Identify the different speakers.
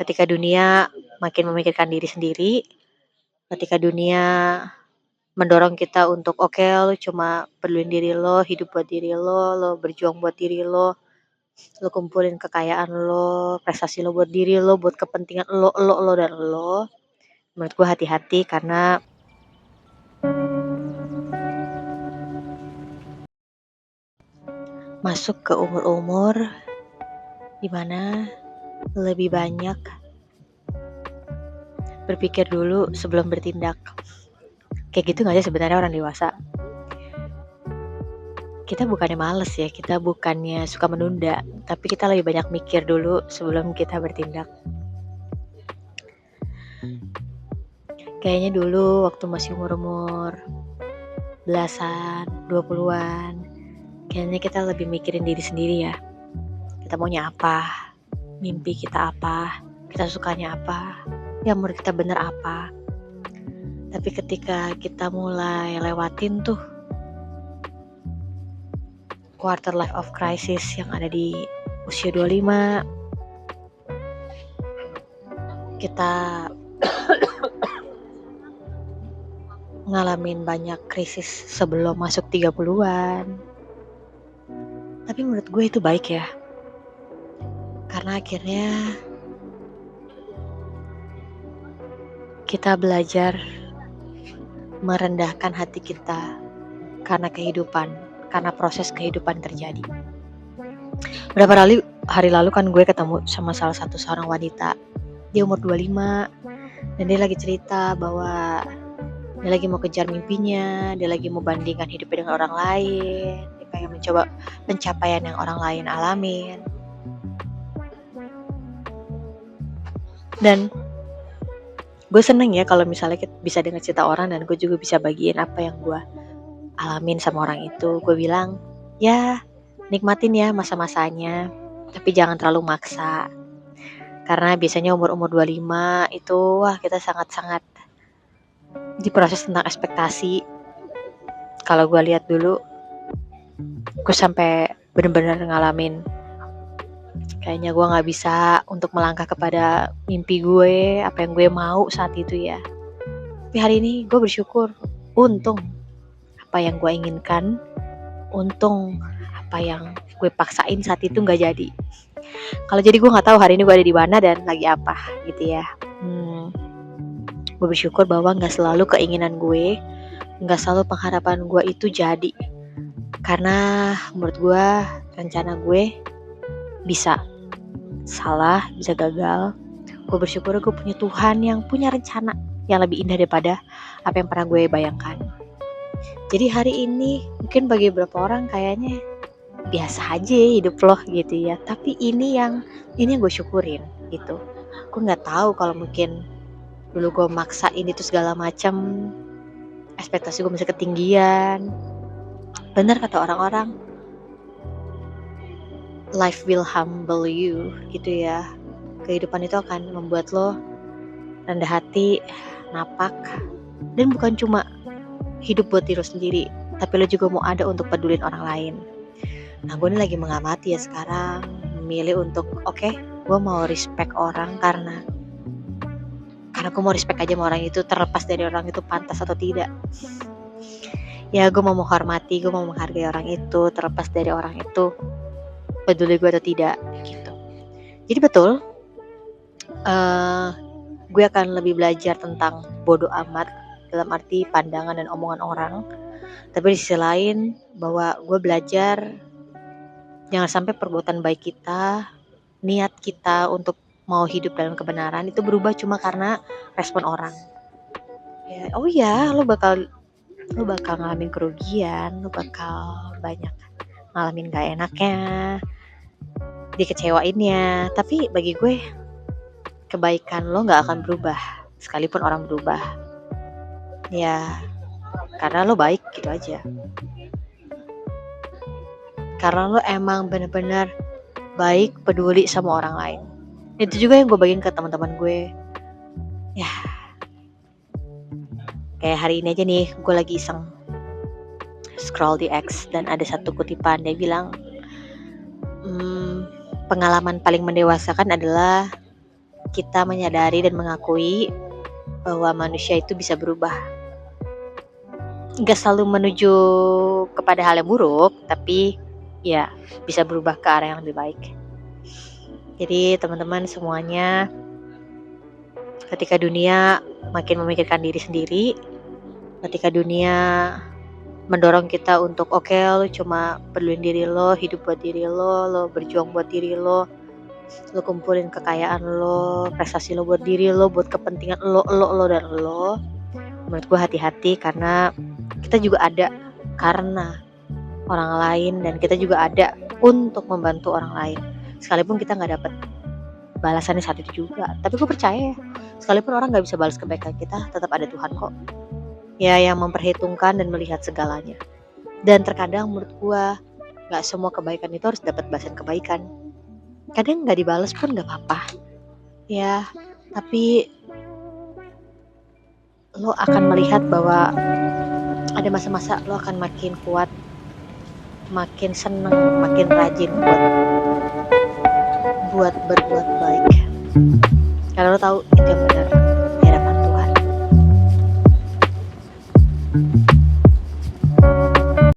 Speaker 1: Ketika dunia makin memikirkan diri sendiri, ketika dunia mendorong kita untuk oke lu cuma perluin diri lo, hidup buat diri lo berjuang buat diri lo kumpulin kekayaan lo, prestasi lo buat diri lo, buat kepentingan lo dan lo. Menurut gue hati-hati karena masuk ke umur-umur dimana lebih banyak berpikir dulu sebelum bertindak. Kayak gitu gak sih sebenarnya orang dewasa? Kita bukannya males ya, kita bukannya suka menunda, tapi kita lebih banyak mikir dulu sebelum kita bertindak. Kayaknya dulu waktu masih umur-umur belasan, 20-an, kayaknya kita lebih mikirin diri sendiri ya. Kita maunya apa, mimpi kita apa, kita sukanya apa, yang menurut kita bener apa. Tapi ketika kita mulai lewatin tuh quarter life of crisis yang ada di usia 25, kita ngalamin banyak krisis sebelum masuk 30-an. Tapi menurut gue itu baik ya. Karena akhirnya kita belajar merendahkan hati kita karena kehidupan, karena proses kehidupan terjadi. Beberapa hari lalu kan gue ketemu sama salah satu seorang wanita. Dia umur 25 dan dia lagi cerita bahwa dia lagi mau kejar mimpinya, dia lagi mau bandingkan hidupnya dengan orang lain, dia pengen mencoba pencapaian yang orang lain alamin. Dan gue seneng ya kalau misalnya kita bisa dengar cerita orang dan gue juga bisa bagiin apa yang gue alamin sama orang itu. Gue bilang, ya nikmatin ya masa-masanya, tapi jangan terlalu maksa. Karena biasanya umur-umur 25 itu wah kita sangat-sangat diproses tentang ekspektasi. Kalau gue lihat dulu, gue sampai bener-bener ngalamin kayaknya gue gak bisa untuk melangkah kepada mimpi gue, apa yang gue mau saat itu ya. Tapi hari ini gue bersyukur, untung apa yang gue inginkan, untung apa yang gue paksain saat itu gak jadi. Kalau jadi gue gak tahu hari ini gue ada di mana dan lagi apa gitu ya. Gue bersyukur bahwa gak selalu keinginan gue, gak selalu pengharapan gue itu jadi. Karena menurut gue rencana gue bisa salah, bisa gagal. Gue bersyukur gue punya Tuhan yang punya rencana yang lebih indah daripada apa yang pernah gue bayangkan. Jadi hari ini mungkin bagi beberapa orang kayaknya biasa aja hidup lo gitu ya. Tapi ini yang gue syukurin gitu. Gue nggak tahu kalau mungkin dulu gue maksain itu segala macam, ekspektasi gue masih ketinggian. Bener kata orang-orang, life will humble you gitu ya. Kehidupan itu akan membuat lo rendah hati, napak, dan bukan cuma hidup buat diri sendiri, tapi lo juga mau ada untuk pedulin orang lain. Nah gue ini lagi mengamati ya sekarang, memilih untuk oke, gue mau respect orang karena gue mau respect aja sama orang itu, terlepas dari orang itu pantas atau tidak. Ya gue mau menghormati, gue mau menghargai orang itu, terlepas dari orang itu peduli gue atau tidak gitu. Jadi betul, gue akan lebih belajar tentang bodo amat dalam arti pandangan dan omongan orang. Tapi di sisi lain bahwa gue belajar jangan sampai perbuatan baik kita, niat kita untuk mau hidup dalam kebenaran itu berubah cuma karena respon orang. Ya, oh ya, lo bakal ngalamin kerugian, lo bakal banyak ngalamin gak enaknya, dikecewainnya. Tapi bagi gue kebaikan lo gak akan berubah sekalipun orang berubah. Ya, karena lo baik gitu aja. Karena lo emang benar-benar baik, peduli sama orang lain. Itu juga yang gue bagiin ke teman-teman gue. Ya, kayak hari ini aja nih, gue lagi iseng scroll di X dan ada satu kutipan dia bilang, pengalaman paling mendewasakan adalah kita menyadari dan mengakui bahwa manusia itu bisa berubah. Nggak selalu menuju kepada hal yang buruk, tapi ya bisa berubah ke arah yang lebih baik. Jadi teman-teman semuanya, ketika dunia makin memikirkan diri sendiri, ketika dunia mendorong kita untuk oke, lo cuma peduliin diri lo, hidup buat diri lo berjuang buat diri lo kumpulin kekayaan lo, prestasi lo buat diri lo, buat kepentingan lo dan lo. Menurut gue hati-hati, karena kita juga ada karena orang lain, dan kita juga ada untuk membantu orang lain. Sekalipun kita nggak dapat balasannya saat itu juga, tapi gue percaya sekalipun orang nggak bisa balas kebaikan kita, tetap ada Tuhan kok. Ya, yang memperhitungkan dan melihat segalanya. Dan terkadang menurut gue nggak semua kebaikan itu harus dapat balasan kebaikan. Kadang nggak dibalas pun nggak apa-apa. Ya, tapi lo akan melihat bahwa ada masa-masa lo akan makin kuat, makin seneng, makin rajin buat berbuat baik. Karena lo tahu